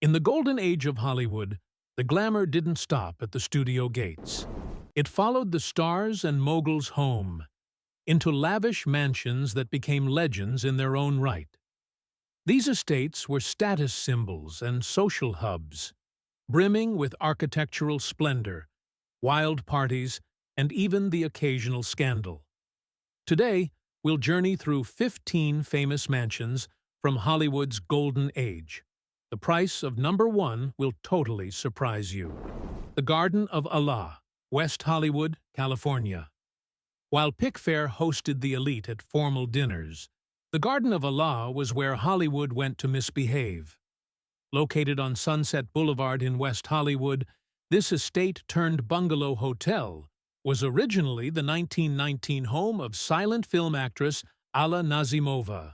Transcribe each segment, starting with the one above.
In the golden age of Hollywood, the glamour didn't stop at the studio gates. It followed the stars and moguls home, into lavish mansions that became legends in their own right. These estates were status symbols and social hubs, brimming with architectural splendor, wild parties, and even the occasional scandal. Today, we'll journey through 15 famous mansions from Hollywood's golden age. The price of number 1 will totally surprise you. The Garden of Allah, West Hollywood, California. While Pfair hosted the elite at formal dinners, the Garden of Allah was where Hollywood went to misbehave. Located on Sunset Boulevard in West Hollywood, this estate-turned-bungalow hotel was originally the 1919 home of silent film actress Alla Nazimova.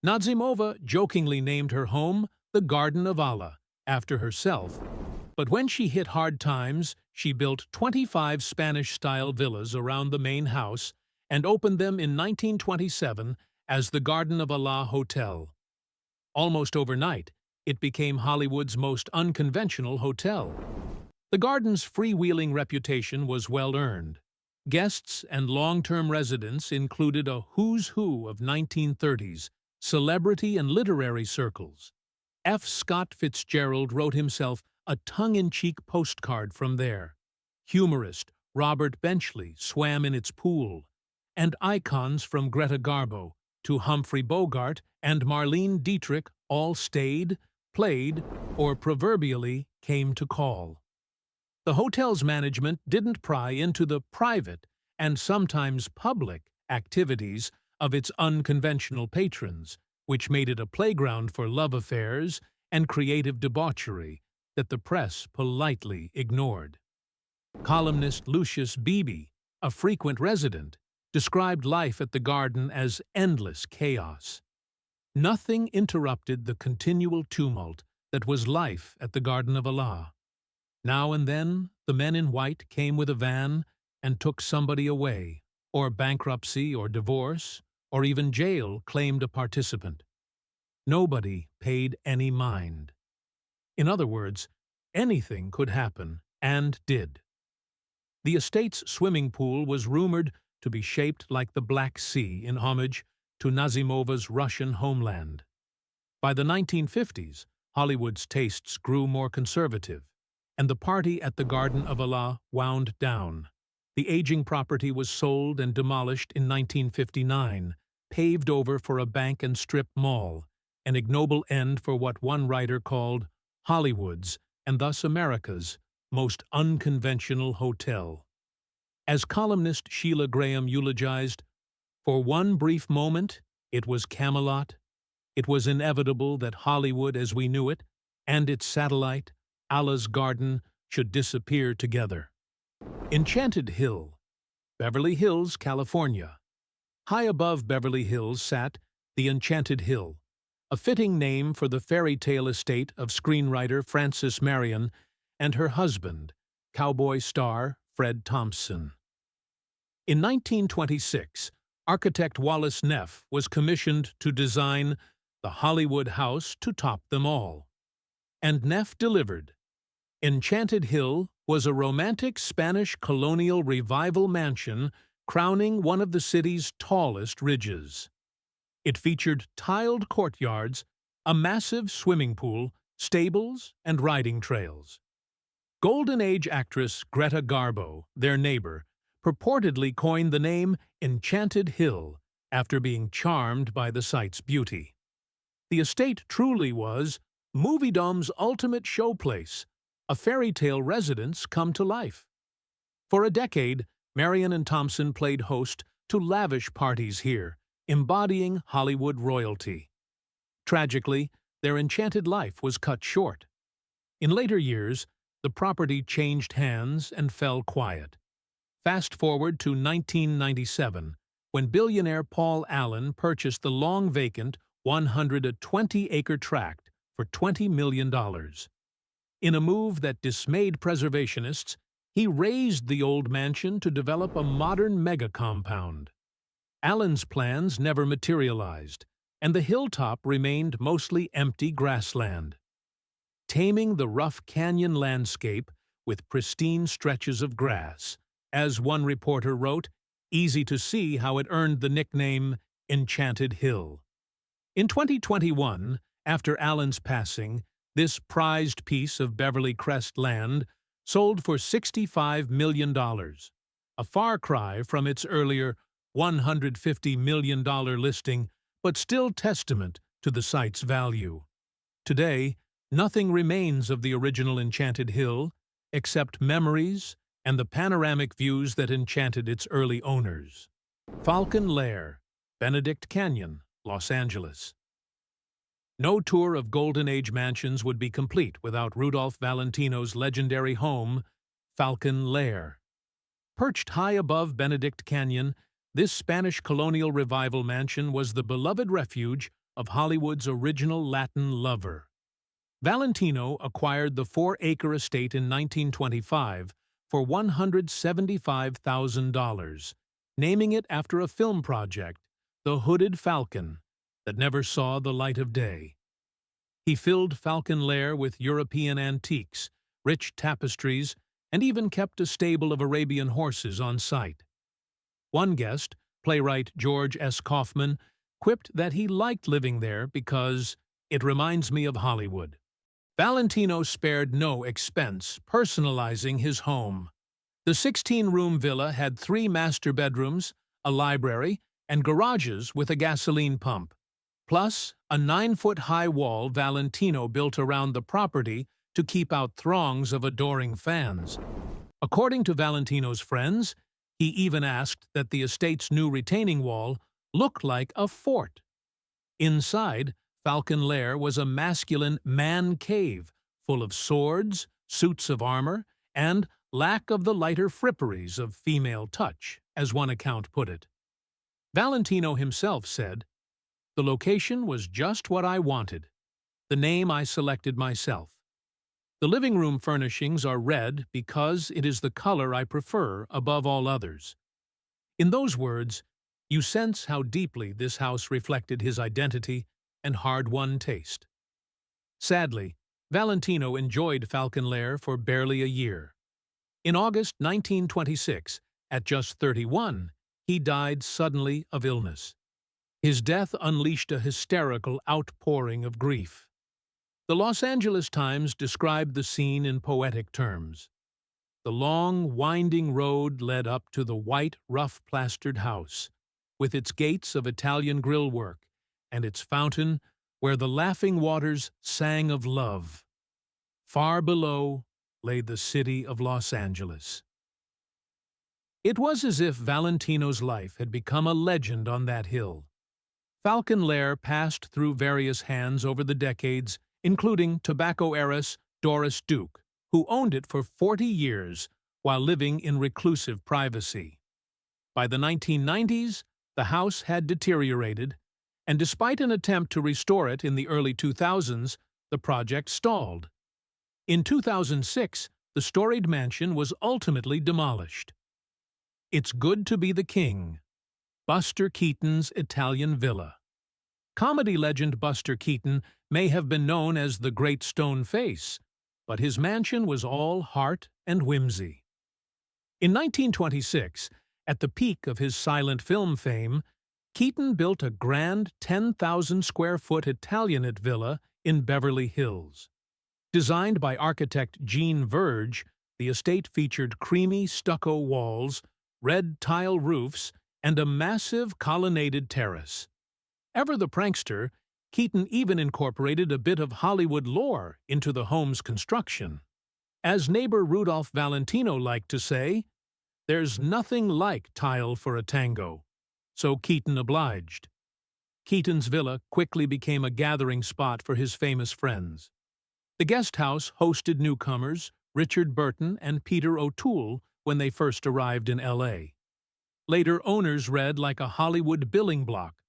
Nazimova jokingly named her home the Garden of Allah, after herself, but when she hit hard times, she built 25 Spanish-style villas around the main house and opened them in 1927 as the Garden of Allah Hotel. Almost overnight, it became Hollywood's most unconventional hotel. The garden's freewheeling reputation was well-earned. Guests and long-term residents included a who's who of 1930s, celebrity and literary circles. F. Scott Fitzgerald wrote himself a tongue-in-cheek postcard from there. Humorist Robert Benchley swam in its pool, and icons from Greta Garbo to Humphrey Bogart and Marlene Dietrich all stayed, played, or proverbially came to call. The hotel's management didn't pry into the private and sometimes public activities of its unconventional patrons, which made it a playground for love affairs and creative debauchery that the press politely ignored. Columnist Lucius Beebe, a frequent resident, described life at the garden as endless chaos. Nothing interrupted the continual tumult that was life at the Garden of Allah. Now and then, the men in white came with a van and took somebody away, or bankruptcy or divorce, or even jail claimed a participant. Nobody paid any mind. In other words, anything could happen, and did. The estate's swimming pool was rumored to be shaped like the Black Sea in homage to Nazimova's Russian homeland. By the 1950s, Hollywood's tastes grew more conservative, and the party at the Garden of Allah wound down. The aging property was sold and demolished in 1959, paved over for a bank and strip mall, an ignoble end for what one writer called Hollywood's, and thus America's, most unconventional hotel. As columnist Sheila Graham eulogized, "For one brief moment, it was Camelot. It was inevitable that Hollywood as we knew it, and its satellite, Allah's Garden, should disappear together." Enchanted Hill, Beverly Hills, California. High above Beverly Hills sat the Enchanted Hill, a fitting name for the fairy tale estate of screenwriter Frances Marian and her husband, cowboy star Fred Thompson. In 1926, architect Wallace Neff was commissioned to design the Hollywood house to top them all. And Neff delivered. Enchanted Hill was a romantic Spanish colonial revival mansion crowning one of the city's tallest ridges. It featured tiled courtyards, a massive swimming pool, stables, and riding trails. Golden Age actress Greta Garbo, their neighbor, purportedly coined the name Enchanted Hill after being charmed by the site's beauty. The estate truly was Moviedom's ultimate showplace, a fairy tale residence come to life. For a decade, Marian and Thompson played host to lavish parties here, embodying Hollywood royalty. Tragically, their enchanted life was cut short. In later years, the property changed hands and fell quiet. Fast forward to 1997, when billionaire Paul Allen purchased the long-vacant 120-acre tract for $20 million. In a move that dismayed preservationists, he razed the old mansion to develop a modern mega-compound. Allen's plans never materialized, and the hilltop remained mostly empty grassland. taming the rough canyon landscape with pristine stretches of grass. As one reporter wrote, easy to see how it earned the nickname Enchanted Hill. In 2021, after Allen's passing, this prized piece of Beverly Crest land sold for $65 million, a far cry from its earlier $150 million listing, but still testament to the site's value. Today, nothing remains of the original Enchanted Hill, except memories and the panoramic views that enchanted its early owners. Falcon Lair, Benedict Canyon, Los Angeles. No tour of Golden Age mansions would be complete without Rudolph Valentino's legendary home, Falcon Lair. Perched high above Benedict Canyon, this Spanish colonial revival mansion was the beloved refuge of Hollywood's original Latin lover. Valentino acquired the 4-acre estate in 1925 for $175,000, naming it after a film project, The Hooded Falcon, that never saw the light of day. He filled Falcon Lair with European antiques, rich tapestries, and even kept a stable of Arabian horses on site. One guest, playwright George S. Kaufman, quipped that he liked living there because it reminds me of Hollywood. Valentino spared no expense personalizing his home. The 16-room villa had 3 master bedrooms, a library, and garages with a gasoline pump, plus a 9-foot-high wall Valentino built around the property to keep out throngs of adoring fans. According to Valentino's friends, he even asked that the estate's new retaining wall look like a fort. Inside, Falcon Lair was a masculine man cave full of swords, suits of armor, and lack of the lighter fripperies of female touch, as one account put it. Valentino himself said, "The location was just what I wanted. The name I selected myself. The living room furnishings are red because it is the color I prefer above all others." In those words, you sense how deeply this house reflected his identity and hard-won taste. Sadly, Valentino enjoyed Falcon Lair for barely a year. In August 1926, at just 31, he died suddenly of illness. His death unleashed a hysterical outpouring of grief. The Los Angeles Times described the scene in poetic terms. The long, winding road led up to the white, rough-plastered house, with its gates of Italian grillwork and its fountain where the laughing waters sang of love. Far below lay the city of Los Angeles. It was as if Valentino's life had become a legend on that hill. Falcon Lair passed through various hands over the decades, including tobacco heiress Doris Duke, who owned it for 40 years while living in reclusive privacy. By the 1990s, the house had deteriorated, and despite an attempt to restore it in the early 2000s, the project stalled. In 2006, the storied mansion was ultimately demolished. It's good to be the king. Buster Keaton's Italian Villa. Comedy legend Buster Keaton may have been known as the Great Stone Face, but his mansion was all heart and whimsy. In 1926, at the peak of his silent film fame, Keaton built a grand 10,000-square-foot Italianate villa in Beverly Hills. Designed by architect Jean Verge, the estate featured creamy stucco walls, red tile roofs, and a massive colonnaded terrace. Ever the prankster, Keaton even incorporated a bit of Hollywood lore into the home's construction. As neighbor Rudolph Valentino liked to say, "There's nothing like tile for a tango," so Keaton obliged. Keaton's villa quickly became a gathering spot for his famous friends. The guest house hosted newcomers Richard Burton and Peter O'Toole when they first arrived in L.A. Later owners read like a Hollywood billing block.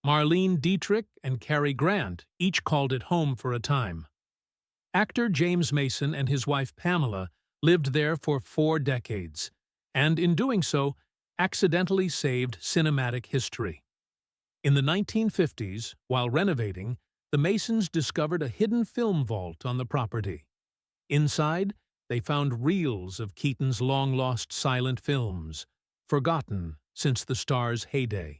Marlene Dietrich and Cary Grant each called it home for a time. Actor James Mason and his wife Pamela lived there for 4 decades, and in doing so, accidentally saved cinematic history. In the 1950s, while renovating, the masons discovered a hidden film vault on the property. Inside, they found reels of Katon's long-lost silent films, forgotten since the star's heyday.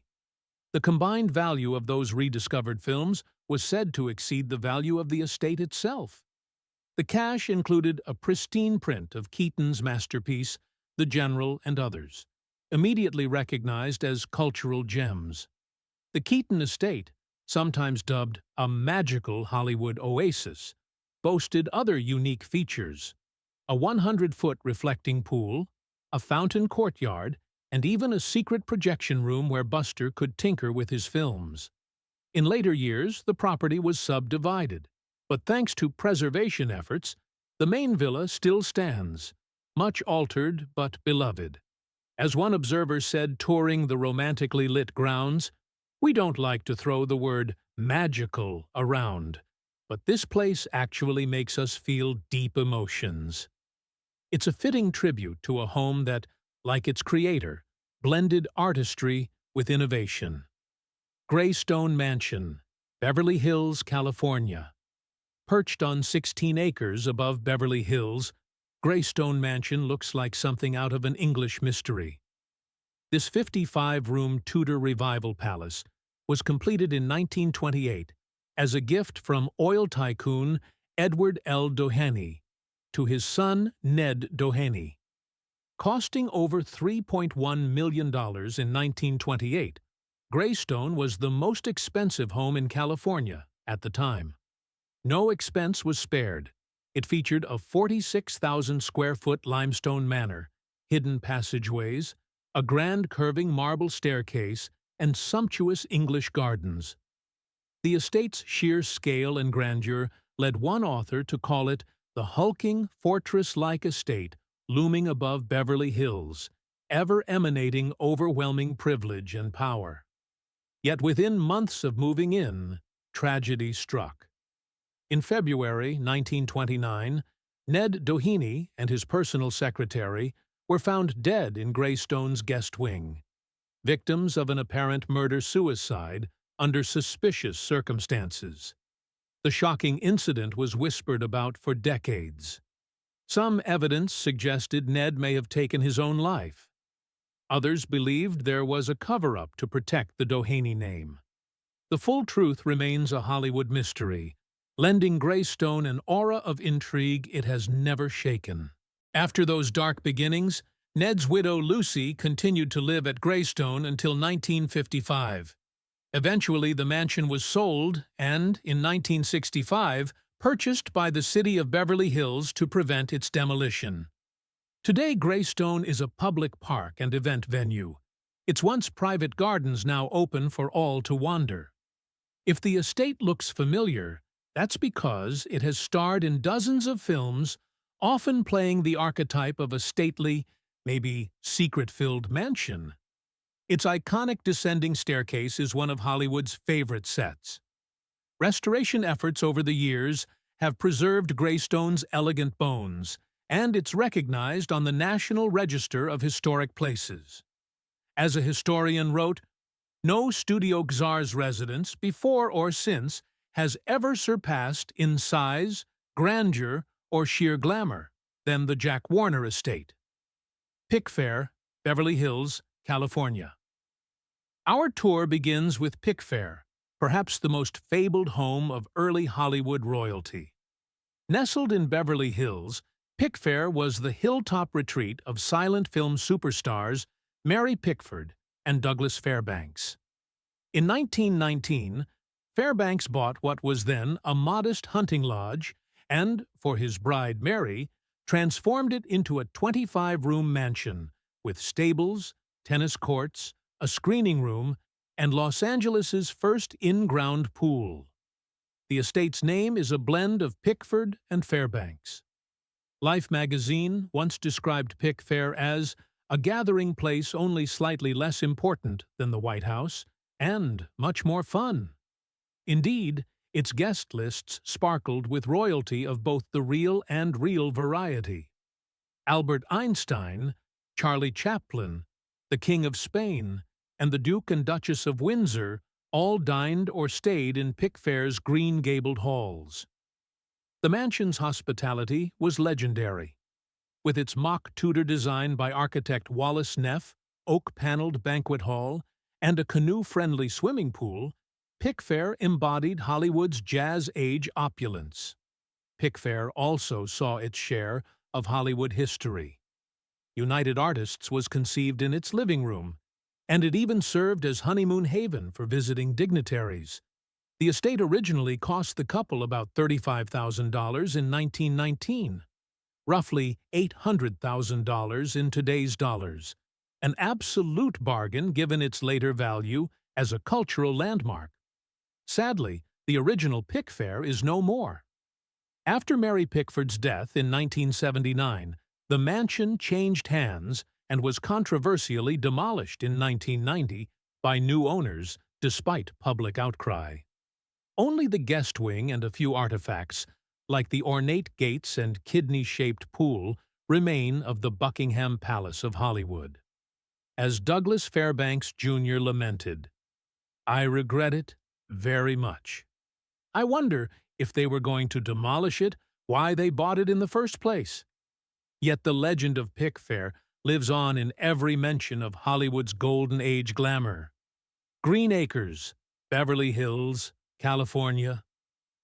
The combined value of those rediscovered films was said to exceed the value of the estate itself. The cache included a pristine print of Katon's masterpiece, The General and others, immediately recognized as cultural gems. The Katon estate, sometimes dubbed a magical Hollywood oasis, boasted other unique features: a 100-foot reflecting pool, a fountain courtyard, and even a secret projection room where Buster could tinker with his films. In later years, the property was subdivided, but thanks to preservation efforts, the main villa still stands, much altered but beloved. As one observer said touring the romantically lit grounds, "We don't like to throw the word magical around, but this place actually makes us feel deep emotions." It's a fitting tribute to a home that, like its creator, blended artistry with innovation. Greystone Mansion, Beverly Hills, California. Perched on 16 acres above Beverly Hills, Greystone Mansion looks like something out of an English mystery. This 55-room Tudor Revival palace was completed in 1928 as a gift from oil tycoon Edward L. Doheny to his son Ned Doheny. Costing over $3.1 million in 1928, Greystone was the most expensive home in California at the time. No expense was spared. It featured a 46,000-square-foot limestone manor, hidden passageways, a grand curving marble staircase, and sumptuous English gardens. The estate's sheer scale and grandeur led one author to call it the hulking, fortress-like estate looming above Beverly Hills, ever emanating overwhelming privilege and power. Yet within months of moving in, tragedy struck. In February 1929, Ned Doheny and his personal secretary were found dead in Greystone's guest wing, victims of an apparent murder-suicide under suspicious circumstances. The shocking incident was whispered about for decades. Some evidence suggested Ned may have taken his own life. Others believed there was a cover-up to protect the Doheny name. The full truth remains a Hollywood mystery, lending Greystone an aura of intrigue it has never shaken. After those dark beginnings, Ned's widow Lucy continued to live at Greystone until 1955. Eventually, the mansion was sold and, in 1965, purchased by the city of Beverly Hills to prevent its demolition. Today, Greystone is a public park and event venue. Its once private gardens now open for all to wander. If the estate looks familiar, that's because it has starred in dozens of films, often playing the archetype of a stately, maybe secret-filled mansion. Its iconic descending staircase is one of Hollywood's favorite sets. Restoration efforts over the years have preserved Greystone's elegant bones, and it's recognized on the National Register of Historic Places. As a historian wrote, "No studio czar's residence, before or since, has ever surpassed in size, grandeur, or sheer glamour than the Jack Warner estate." Pfair, Beverly Hills, California. Our tour begins with Pfair, perhaps the most fabled home of early Hollywood royalty. Nestled in Beverly Hills, Pfair was the hilltop retreat of silent film superstars Mary Pickford and Douglas Fairbanks. In 1919, Fairbanks bought what was then a modest hunting lodge and, for his bride Mary, transformed it into a 25-room mansion with stables, tennis courts, a screening room, and Los Angeles's first in-ground pool. The estate's name is a blend of Pickford and Fairbanks. Life magazine once described Pfair as a gathering place only slightly less important than the White House, and much more fun. Indeed, its guest lists sparkled with royalty of both the real and real variety. Albert Einstein, Charlie Chaplin, the King of Spain, and the Duke and Duchess of Windsor all dined or stayed in Pfair's green-gabled halls. The mansion's hospitality was legendary. With its mock Tudor design by architect Wallace Neff, oak-paneled banquet hall, and a canoe-friendly swimming pool, Pfair embodied Hollywood's Jazz Age opulence. Pfair also saw its share of Hollywood history. United Artists was conceived in its living room, and it even served as honeymoon haven for visiting dignitaries. The estate originally cost the couple about $35,000 in 1919, roughly $800,000 in today's dollars, an absolute bargain given its later value as a cultural landmark. Sadly, the original Pfair is no more. After Mary Pickford's death in 1979, the mansion changed hands and was controversially demolished in 1990 by new owners despite public outcry. Only the guest wing and a few artifacts, like the ornate gates and kidney-shaped pool, remain of the Buckingham Palace of Hollywood. As Douglas Fairbanks Jr. lamented, "I regret it very much. I wonder if they were going to demolish it, why they bought it in the first place." Yet the legend of Pfair lives on in every mention of Hollywood's golden age glamour. Green Acres, Beverly Hills, California.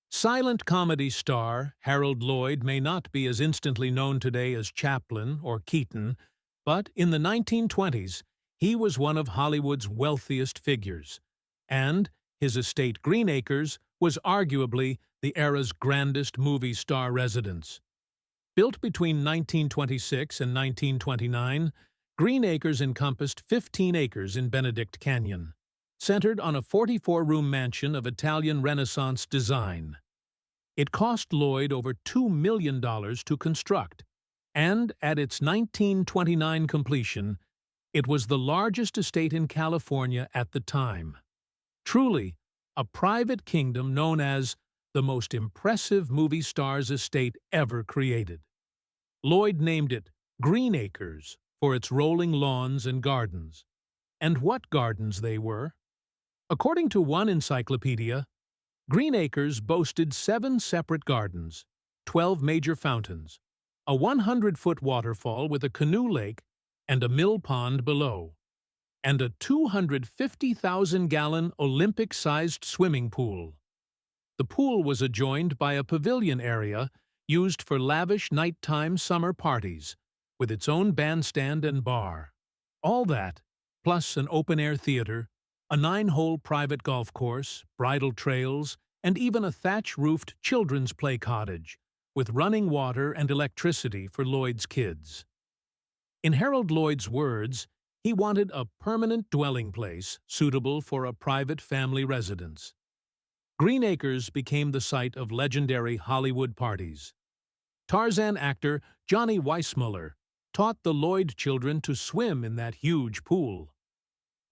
Silent comedy star Harold Lloyd may not be as instantly known today as Chaplin or Keaton, but in the 1920s he was one of Hollywood's wealthiest figures, and his estate Green Acres was arguably the era's grandest movie star residence. Built between 1926 and 1929, Green Acres encompassed 15 acres in Benedict Canyon, centered on a 44-room mansion of Italian Renaissance design. It cost Lloyd over $2 million to construct, and at its 1929 completion, it was the largest estate in California at the time. Truly, a private kingdom known as the most impressive movie star's estate ever created. Lloyd named it Green Acres for its rolling lawns and gardens. And what gardens they were! According to one encyclopedia, Green Acres boasted 7 separate gardens, 12 major fountains, a 100-foot waterfall with a canoe lake and a mill pond below, and a 250,000-gallon Olympic-sized swimming pool. The pool was adjoined by a pavilion area used for lavish nighttime summer parties, with its own bandstand and bar. All that, plus an open-air theater, a 9-hole private golf course, bridle trails, and even a thatch-roofed children's play cottage, with running water and electricity for Lloyd's kids. In Harold Lloyd's words, he wanted a permanent dwelling place suitable for a private family residence. Green Acres became the site of legendary Hollywood parties. Tarzan actor Johnny Weissmuller taught the Lloyd children to swim in that huge pool.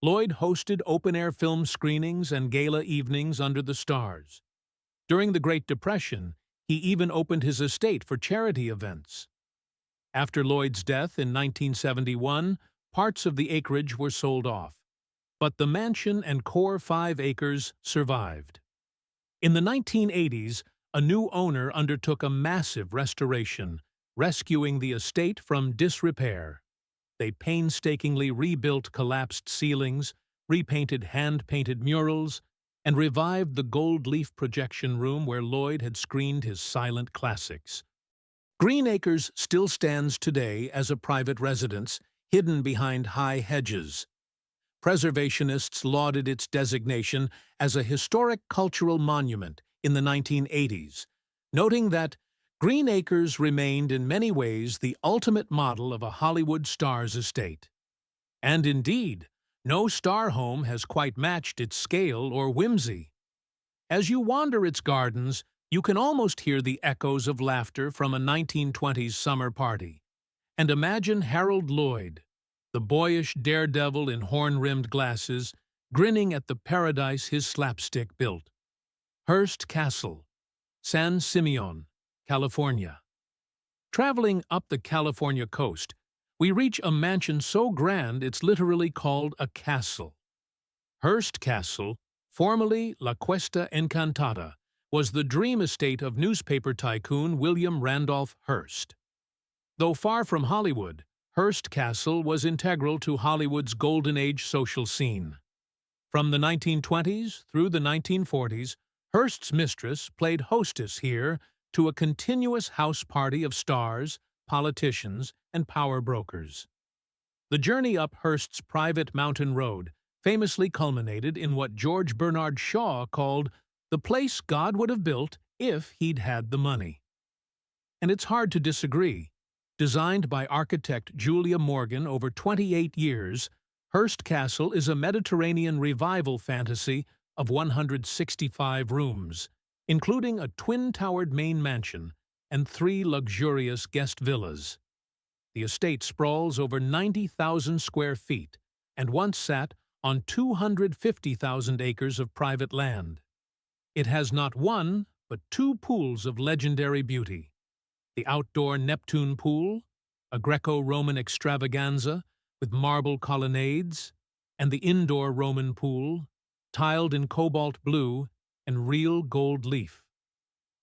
Lloyd hosted open-air film screenings and gala evenings under the stars. During the Great Depression, he even opened his estate for charity events. After Lloyd's death in 1971, parts of the acreage were sold off, but the mansion and core 5 acres survived. In the 1980s, a new owner undertook a massive restoration, rescuing the estate from disrepair. They painstakingly rebuilt collapsed ceilings, repainted hand-painted murals, and revived the gold leaf projection room where Lloyd had screened his silent classics. Green Acres still stands today as a private residence, hidden behind high hedges. Preservationists lauded its designation as a historic cultural monument in the 1980s, noting that Green Acres remained in many ways the ultimate model of a Hollywood star's estate. And indeed, no star home has quite matched its scale or whimsy. As you wander its gardens, you can almost hear the echoes of laughter from a 1920s summer party. And imagine Harold Lloyd, the boyish daredevil in horn-rimmed glasses, grinning at the paradise his slapstick built. Hurst Castle, San Simeon, California. Traveling up the California coast, we reach a mansion so grand it's literally called a castle. Hurst Castle, formerly La Cuesta Encantada, was the dream estate of newspaper tycoon William Randolph Hearst. Though far from Hollywood, Hurst Castle was integral to Hollywood's golden age social scene. From the 1920s through the 1940s, Hearst's mistress played hostess here to a continuous house party of stars, politicians, and power brokers. The journey up Hearst's private mountain road famously culminated in what George Bernard Shaw called the place God would have built if he'd had the money. And it's hard to disagree. Designed by architect Julia Morgan over 28 years, Hurst Castle is a Mediterranean revival fantasy of 165 rooms, including a twin-towered main mansion and 3 luxurious guest villas. The estate sprawls over 90,000 square feet and once sat on 250,000 acres of private land. It has not one, but 2 pools of legendary beauty: the outdoor Neptune pool, a Greco-Roman extravaganza with marble colonnades, and the indoor Roman pool, tiled in cobalt blue and real gold leaf.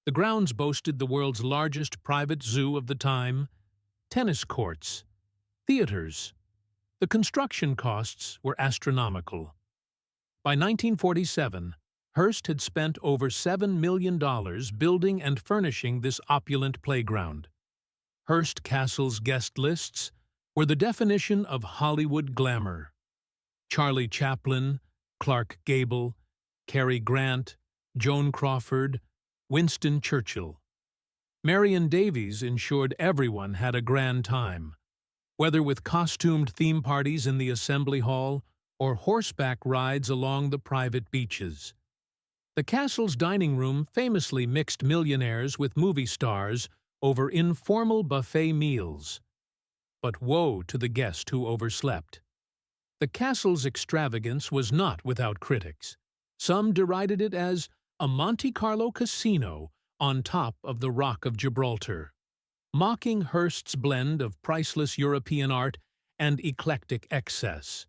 The grounds boasted the world's largest private zoo of the time, tennis courts, theaters. The construction costs were astronomical. By 1947, Hearst had spent over $7 million building and furnishing this opulent playground. Hurst Castle's guest lists were the definition of Hollywood glamour. Charlie Chaplin, Clark Gable, Cary Grant, Joan Crawford, Winston Churchill. Marian Davies ensured everyone had a grand time, whether with costumed theme parties in the Assembly Hall or horseback rides along the private beaches. The castle's dining room famously mixed millionaires with movie stars over informal buffet meals. But woe to the guest who overslept. The castle's extravagance was not without critics. Some derided it as a Monte Carlo casino on top of the Rock of Gibraltar, mocking Hearst's blend of priceless European art and eclectic excess.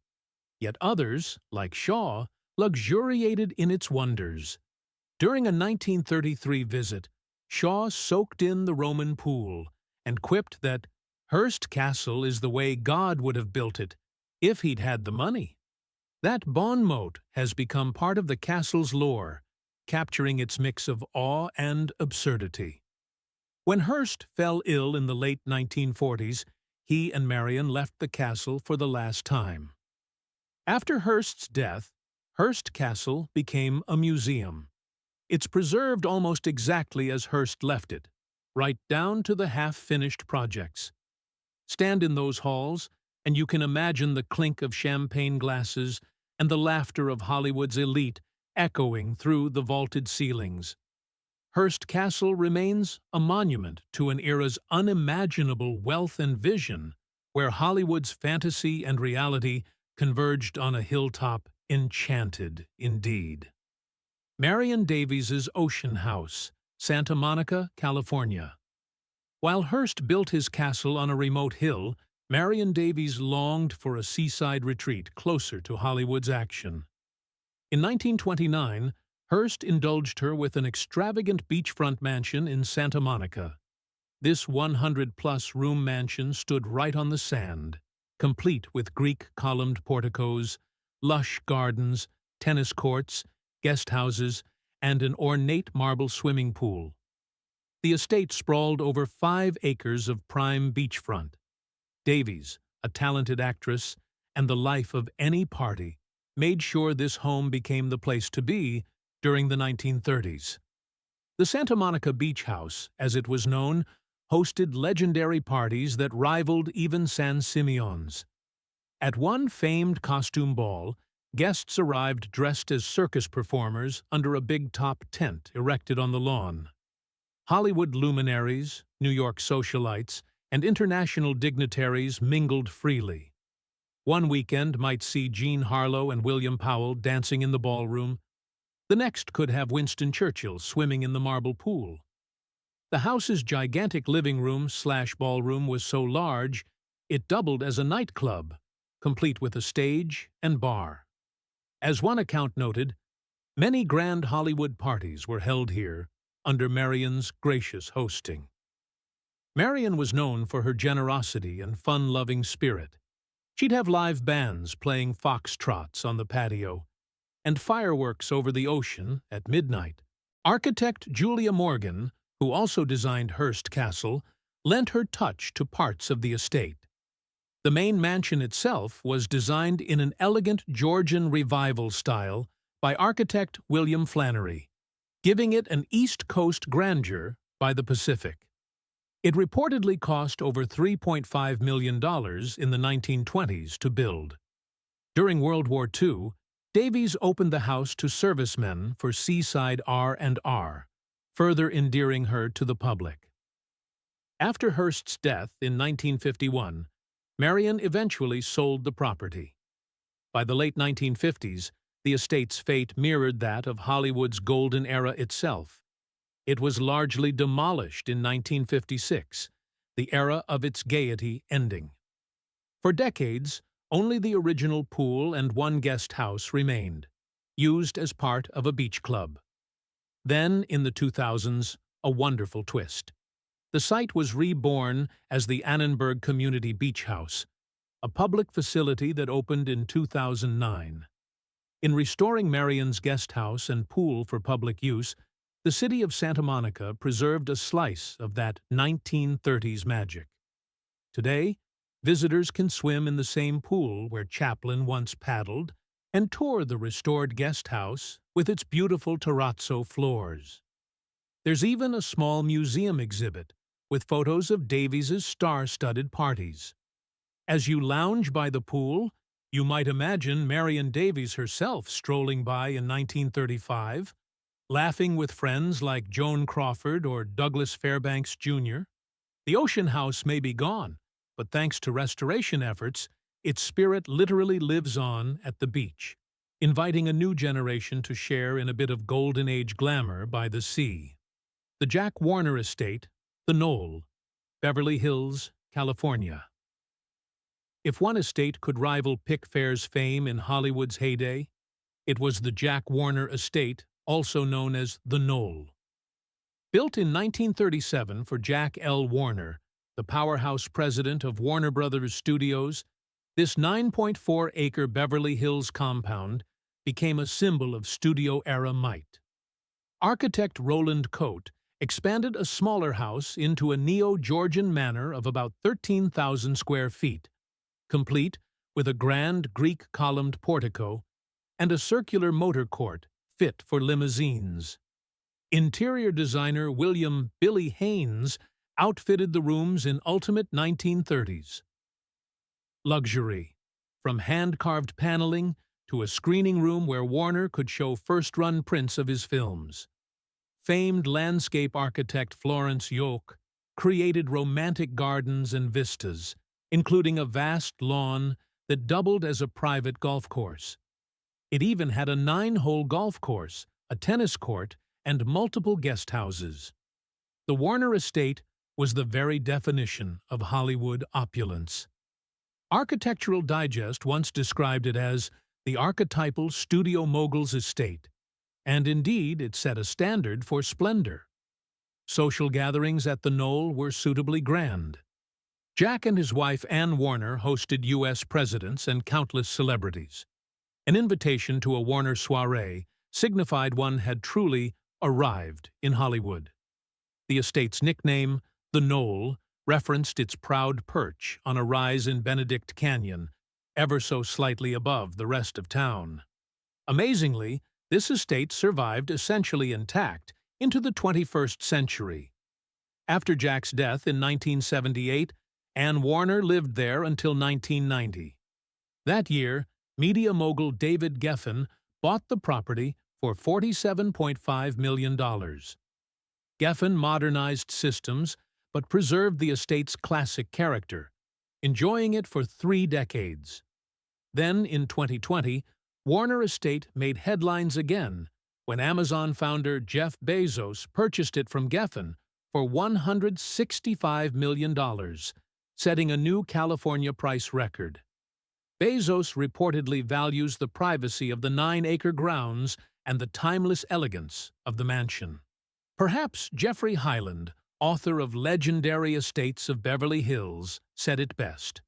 Yet others, like Shaw, luxuriated in its wonders. During a 1933 visit, Shaw soaked in the Roman pool and quipped that Hurst Castle is the way God would have built it, if he'd had the money. That bon mot has become part of the castle's lore, capturing its mix of awe and absurdity. When Hearst fell ill in the late 1940s, he and Marian left the castle for the last time. After Hearst's death, Hurst Castle became a museum. It's preserved almost exactly as Hearst left it, right down to the half-finished projects. Stand in those halls, and you can imagine the clink of champagne glasses and the laughter of Hollywood's elite echoing through the vaulted ceilings. Hearst Castle remains a monument to an era's unimaginable wealth and vision, where Hollywood's fantasy and reality converged on a hilltop enchanted indeed. Marian Davies's Ocean House, Santa Monica, California. While Hearst built his castle on a remote hill, Marian Davies longed for a seaside retreat closer to Hollywood's action. In 1929, Hearst indulged her with an extravagant beachfront mansion in Santa Monica. This 100-plus room mansion stood right on the sand, complete with Greek columned porticos, lush gardens, tennis courts, guest houses, and an ornate marble swimming pool. The estate sprawled over 5 acres of prime beachfront. Davies, a talented actress and the life of any party, made sure this home became the place to be during the 1930s. The Santa Monica Beach House, as it was known, hosted legendary parties that rivaled even San Simeon's. At one famed costume ball, guests arrived dressed as circus performers under a big-top tent erected on the lawn. Hollywood luminaries, New York socialites, and international dignitaries mingled freely. One weekend might see Jean Harlow and William Powell dancing in the ballroom. The next could have Winston Churchill swimming in the marble pool. The house's gigantic living room/ballroom was so large, it doubled as a nightclub, complete with a stage and bar. As one account noted, Many grand Hollywood parties were held here under Marian's gracious hosting. Marian was known for her generosity and fun-loving spirit. She'd have live bands playing foxtrots on the patio and fireworks over the ocean at midnight. Architect Julia Morgan, who also designed Hurst Castle, lent her touch to parts of the estate. The main mansion itself was designed in an elegant Georgian revival style by architect William Flannery, giving it an East Coast grandeur by the Pacific. It reportedly cost over $3.5 million in the 1920s to build. During World War II, Davies opened the house to servicemen for seaside R&R, further endearing her to the public. After Hurst's death in 1951, Marian eventually sold the property. By the late 1950s, the estate's fate mirrored that of Hollywood's golden era itself. It was largely demolished in 1956, the era of its gaiety ending. For decades, only the original pool and one guest house remained, used as part of a beach club. Then, in the 2000s, a wonderful twist. The site was reborn as the Annenberg Community Beach House, a public facility that opened in 2009. In restoring Marian's guest house and pool for public use, the city of Santa Monica preserved a slice of that 1930s magic. Today, visitors can swim in the same pool where Chaplin once paddled and tour the restored guest house with its beautiful terrazzo floors. There's even a small museum exhibit with photos of Davies's star-studded parties. As you lounge by the pool, you might imagine Marian Davies herself strolling by in 1935, laughing with friends like Joan Crawford or Douglas Fairbanks, Jr. The Ocean House may be gone, but thanks to restoration efforts, its spirit literally lives on at the beach, inviting a new generation to share in a bit of Golden Age glamour by the sea. The Jack Warner Estate, The Knoll, Beverly Hills, California. If one estate could rival Pfair's fame in Hollywood's heyday, it was the Jack Warner Estate, also known as The Knoll. Built in 1937 for Jack L. Warner, the powerhouse president of Warner Brothers Studios, this 9.4-acre Beverly Hills compound became a symbol of studio-era might. Architect Roland Cote expanded a smaller house into a neo-Georgian manor of about 13,000 square feet, complete with a grand Greek-columned portico and a circular motor court fit for limousines. Interior designer William "Billy" Haynes outfitted the rooms in ultimate 1930s. Luxury, from hand-carved paneling to a screening room where Warner could show first-run prints of his films. Famed landscape architect Florence Yoke created romantic gardens and vistas, including a vast lawn that doubled as a private golf course. It even had a 9-hole golf course, a tennis court, and multiple guest houses. The Warner Estate was the very definition of Hollywood opulence. Architectural Digest once described it as the archetypal studio mogul's estate, and indeed it set a standard for splendor. Social gatherings at the Knoll were suitably grand. Jack and his wife Ann Warner hosted U.S. presidents and countless celebrities. An invitation to a Warner soiree signified one had truly arrived in Hollywood. The estate's nickname, The Knoll, referenced its proud perch on a rise in Benedict Canyon, ever so slightly above the rest of town. Amazingly, this estate survived essentially intact into the 21st century. After Jack's death in 1978, Ann Warner lived there until 1990. That year, media mogul David Geffen bought the property for $47.5 million. Geffen modernized systems but preserved the estate's classic character, enjoying it for 3 decades. Then, in 2020, Warner Estate made headlines again when Amazon founder Jeff Bezos purchased it from Geffen for $165 million, setting a new California price record. Bezos reportedly values the privacy of the 9-acre grounds and the timeless elegance of the mansion. Perhaps Geoffrey Highland, author of Legendary Estates of Beverly Hills, said it best.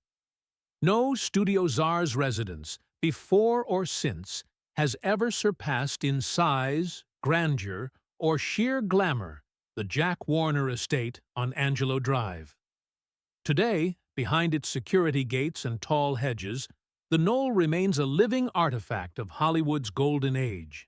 No Studio Czar's residence, before or since, has ever surpassed in size, grandeur, or sheer glamour the Jack Warner Estate on Angelo Drive. Today, behind its security gates and tall hedges, the knoll remains a living artifact of Hollywood's golden age.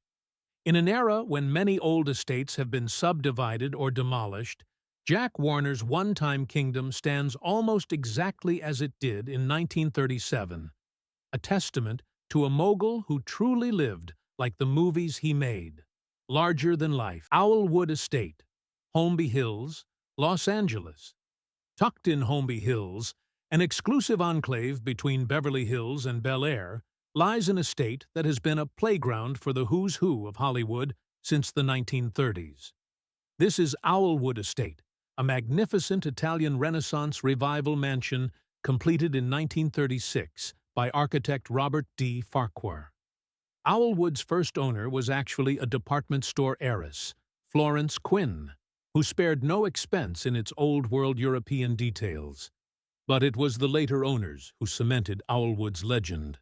In an era when many old estates have been subdivided or demolished, Jack Warner's one-time kingdom stands almost exactly as it did in 1937, a testament to a mogul who truly lived like the movies he made. Larger than life. Owlwood Estate, Holmby Hills, Los Angeles. Tucked in Holmby Hills, an exclusive enclave between Beverly Hills and Bel Air, lies an estate that has been a playground for the who's who of Hollywood since the 1930s. This is Owlwood Estate, a magnificent Italian Renaissance revival mansion completed in 1936 by architect Robert D. Farquhar. Owlwood's first owner was actually a department store heiress, Florence Quinn, who spared no expense in its old-world European details. But it was the later owners who cemented Owlwood's legend.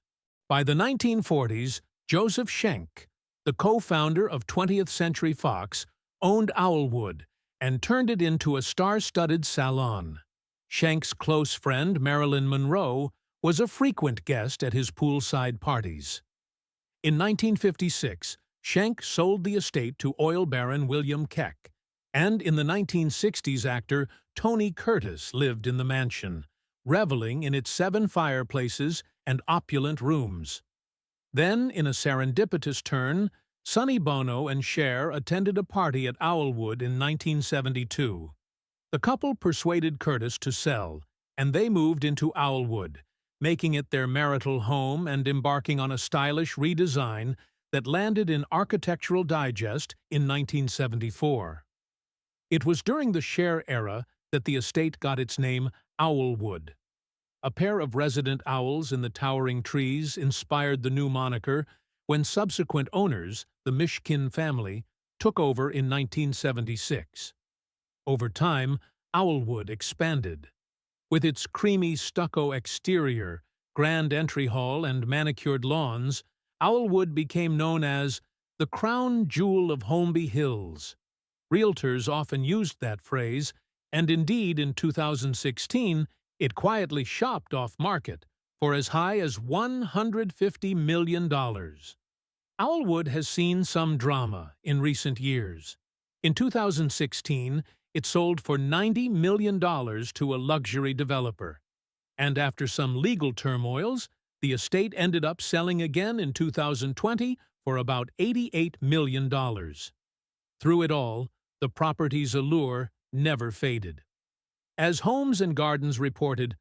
By the 1940s, Joseph Schenck, the co-founder of 20th Century Fox, owned Owlwood and turned it into a star-studded salon. Schenck's close friend, Marilyn Monroe, was a frequent guest at his poolside parties. In 1956, Schenck sold the estate to oil baron William Keck, and in the 1960s actor Tony Curtis lived in the mansion, reveling in its 7 fireplaces and opulent rooms. Then, in a serendipitous turn, Sonny Bono and Cher attended a party at Owlwood in 1972. The couple persuaded Curtis to sell, and they moved into Owlwood, making it their marital home and embarking on a stylish redesign that landed in Architectural Digest in 1974. It was during the Cher era that the estate got its name Owlwood. A pair of resident owls in the towering trees inspired the new moniker when subsequent owners, the Mishkin family, took over in 1976. Over time, Owlwood expanded. With its creamy stucco exterior, grand entry hall, and manicured lawns, Owlwood became known as the crown jewel of Holmby Hills. Realtors often used that phrase, and indeed in 2016, it quietly shopped off-market for as high as $150 million. Owlwood has seen some drama in recent years. In 2016, it sold for $90 million to a luxury developer. And after some legal turmoils, the estate ended up selling again in 2020 for about $88 million. Through it all, the property's allure never faded. As Homes and Gardens reported,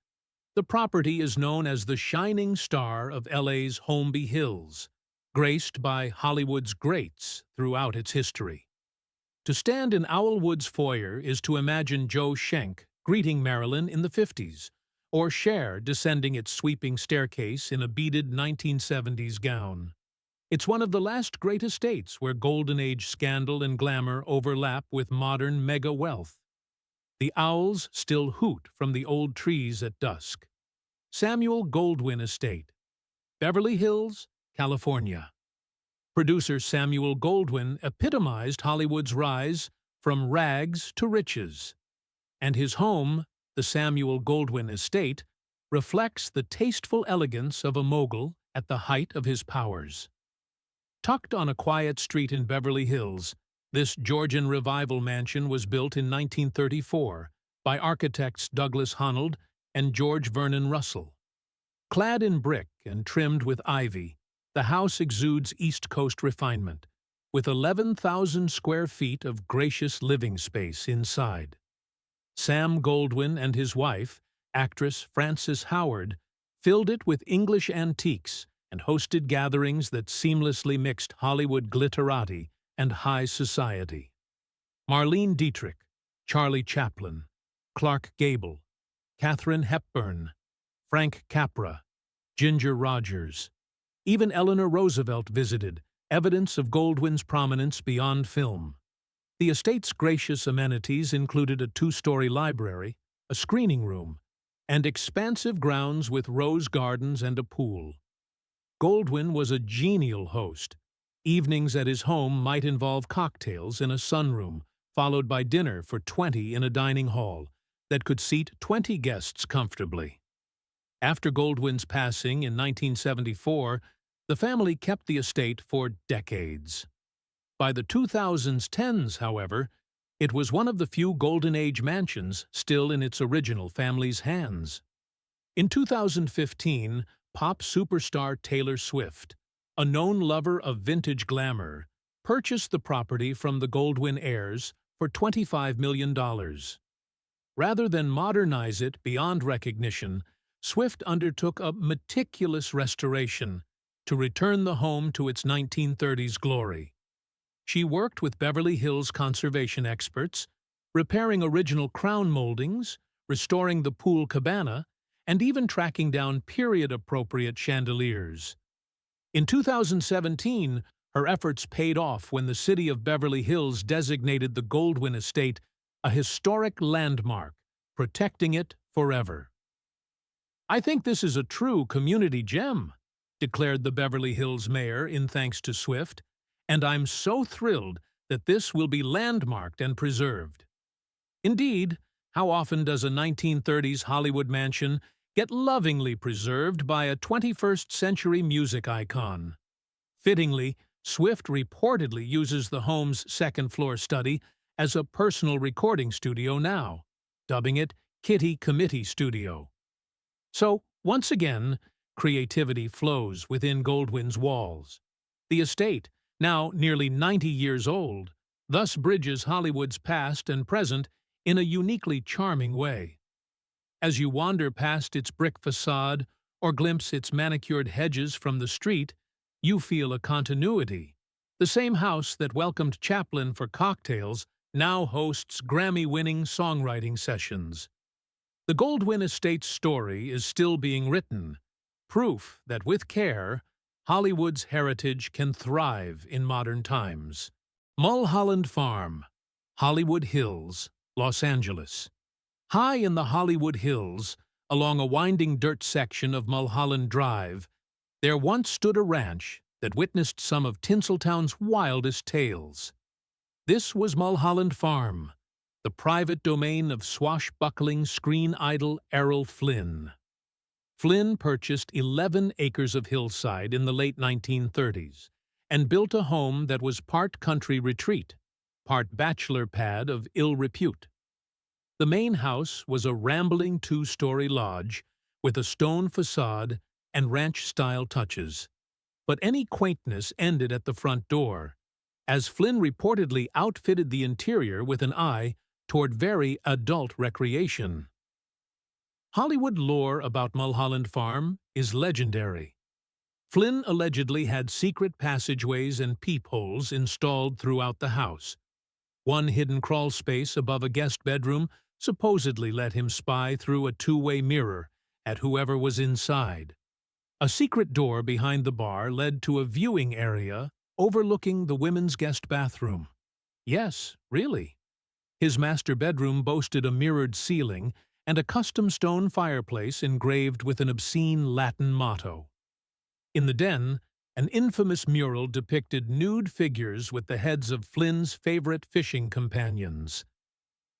the property is known as the shining star of LA's Holmby Hills, graced by Hollywood's greats throughout its history. To stand in Owlwood's foyer is to imagine Joe Schenck greeting Marilyn in the 50s, or Cher descending its sweeping staircase in a beaded 1970s gown. It's one of the last great estates where Golden Age scandal and glamour overlap with modern mega-wealth. The owls still hoot from the old trees at dusk. Samuel Goldwin Estate, Beverly Hills, California. Producer Samuel Goldwyn epitomized Hollywood's rise from rags to riches, and his home, the Samuel Goldwyn Estate, reflects the tasteful elegance of a mogul at the height of his powers. Tucked on a quiet street in Beverly Hills, this Georgian revival mansion was built in 1934 by architects Douglas Honnold and George Vernon Russell. Clad in brick and trimmed with ivy, the house exudes East Coast refinement, with 11,000 square feet of gracious living space inside. Sam Goldwyn and his wife, actress Frances Howard, filled it with English antiques and hosted gatherings that seamlessly mixed Hollywood glitterati and high society. Marlene Dietrich, Charlie Chaplin, Clark Gable, Katharine Hepburn, Frank Capra, Ginger Rogers. Even Eleanor Roosevelt visited, evidence of Goldwin's prominence beyond film. The estate's gracious amenities included a two-story library, a screening room, and expansive grounds with rose gardens and a pool. Goldwin was a genial host. Evenings at his home might involve cocktails in a sunroom, followed by dinner for 20 in a dining hall that could seat 20 guests comfortably. After Goldwin's passing in 1974, the family kept the estate for decades. By the 2010s, however, it was one of the few Golden Age mansions still in its original family's hands. In 2015, pop superstar Taylor Swift, a known lover of vintage glamour, purchased the property from the Goldwin heirs for $25 million. Rather than modernize it beyond recognition, Swift undertook a meticulous restoration to return the home to its 1930s glory. She worked with Beverly Hills conservation experts, repairing original crown moldings, restoring the pool cabana, and even tracking down period-appropriate chandeliers. In 2017, her efforts paid off when the city of Beverly Hills designated the Goldwin Estate a historic landmark, protecting it forever. "I think this is a true community gem," declared the Beverly Hills mayor in thanks to Swift, "and I'm so thrilled that this will be landmarked and preserved." Indeed, how often does a 1930s Hollywood mansion get lovingly preserved by a 21st-century music icon? Fittingly, Swift reportedly uses the home's second-floor study as a personal recording studio now, dubbing it Kitty Committee Studio. So, once again, creativity flows within Goldwin's walls. The estate, now nearly 90 years old, thus bridges Hollywood's past and present in a uniquely charming way. As you wander past its brick facade or glimpse its manicured hedges from the street, you feel a continuity. The same house that welcomed Chaplin for cocktails now hosts Grammy-winning songwriting sessions. The Goldwin Estate's story is still being written, proof that with care, Hollywood's heritage can thrive in modern times. Mullholland Farm, Hollywood Hills, Los Angeles. High in the Hollywood Hills, along a winding dirt section of Mullholland Drive, there once stood a ranch that witnessed some of Tinseltown's wildest tales. This was Mullholland Farm, the private domain of swashbuckling screen idol Errol Flynn. Flynn purchased 11 acres of hillside in the late 1930s and built a home that was part country retreat, part bachelor pad of ill repute. The main house was a rambling two-story lodge with a stone facade and ranch-style touches. But any quaintness ended at the front door, as Flynn reportedly outfitted the interior with an eye toward very adult recreation. Hollywood lore about Mullholland Farm is legendary. Flynn allegedly had secret passageways and peepholes installed throughout the house. One hidden crawl space above a guest bedroom supposedly let him spy through a two-way mirror at whoever was inside. A secret door behind the bar led to a viewing area overlooking the women's guest bathroom. Yes, really. His master bedroom boasted a mirrored ceiling and a custom stone fireplace engraved with an obscene Latin motto. In the den, an infamous mural depicted nude figures with the heads of Flynn's favorite fishing companions.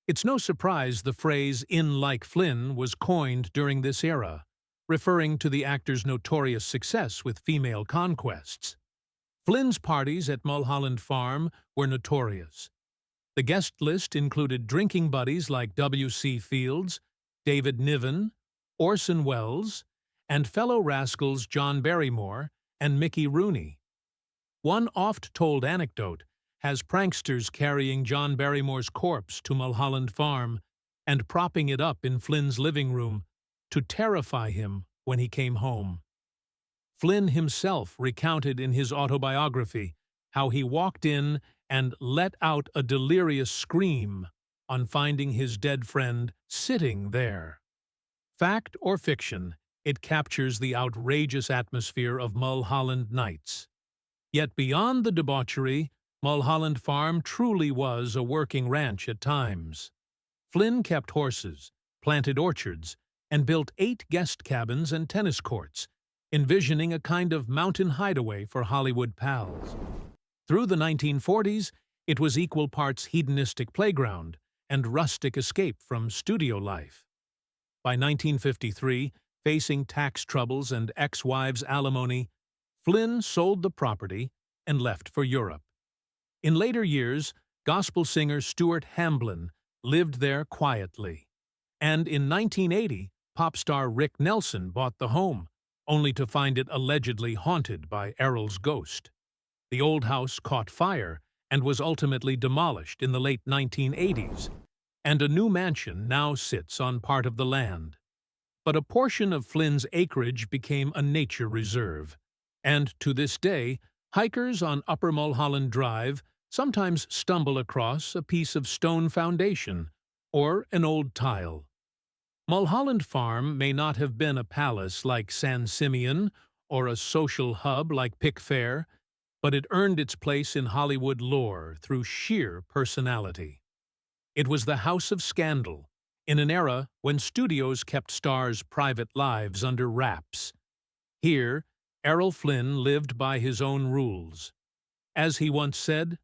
It's no surprise the phrase "in like Flynn" was coined during this era, referring to the actor's notorious success with female conquests. Flynn's parties at Mullholland Farm were notorious. The guest list included drinking buddies like W.C. Fields, David Niven, Orson Welles, and fellow rascals John Barrymore and Mickey Rooney. One oft-told anecdote has pranksters carrying John Barrymore's corpse to Mullholland Farm and propping it up in Flynn's living room to terrify him when he came home. Flynn himself recounted in his autobiography how he walked in and let out a delirious scream on finding his dead friend sitting there. Fact or fiction, it captures the outrageous atmosphere of Mullholland nights. Yet beyond the debauchery, Mullholland Farm truly was a working ranch at times. Flynn kept horses, planted orchards, and built 8 guest cabins and tennis courts, envisioning a kind of mountain hideaway for Hollywood pals. Through the 1940s, it was equal parts hedonistic playground and rustic escape from studio life. By 1953, facing tax troubles and ex-wife's alimony, Flynn sold the property and left for Europe. In later years, gospel singer Stuart Hamblin lived there quietly. And in 1980, pop star Rick Nelson bought the home, only to find it allegedly haunted by Errol's ghost. The old house caught fire and was ultimately demolished in the late 1980s, and a new mansion now sits on part of the land. But a portion of Flynn's acreage became a nature reserve, and to this day, hikers on Upper Mullholland Drive sometimes stumble across a piece of stone foundation or an old tile. Mullholland Farm may not have been a palace like San Simeon or a social hub like Pfair, but it earned its place in Hollywood lore through sheer personality. It was the house of scandal, in an era when studios kept stars' private lives under wraps. Here, Errol Flynn lived by his own rules. As he once said,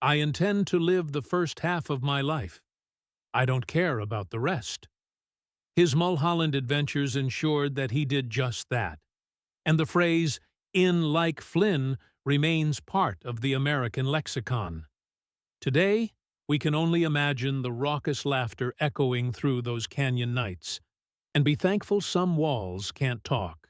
"I intend to live the first half of my life. I don't care about the rest." His Mullholland adventures ensured that he did just that, and the phrase, "in like Flynn," remains part of the American lexicon. Today, we can only imagine the raucous laughter echoing through those canyon nights, and be thankful some walls can't talk.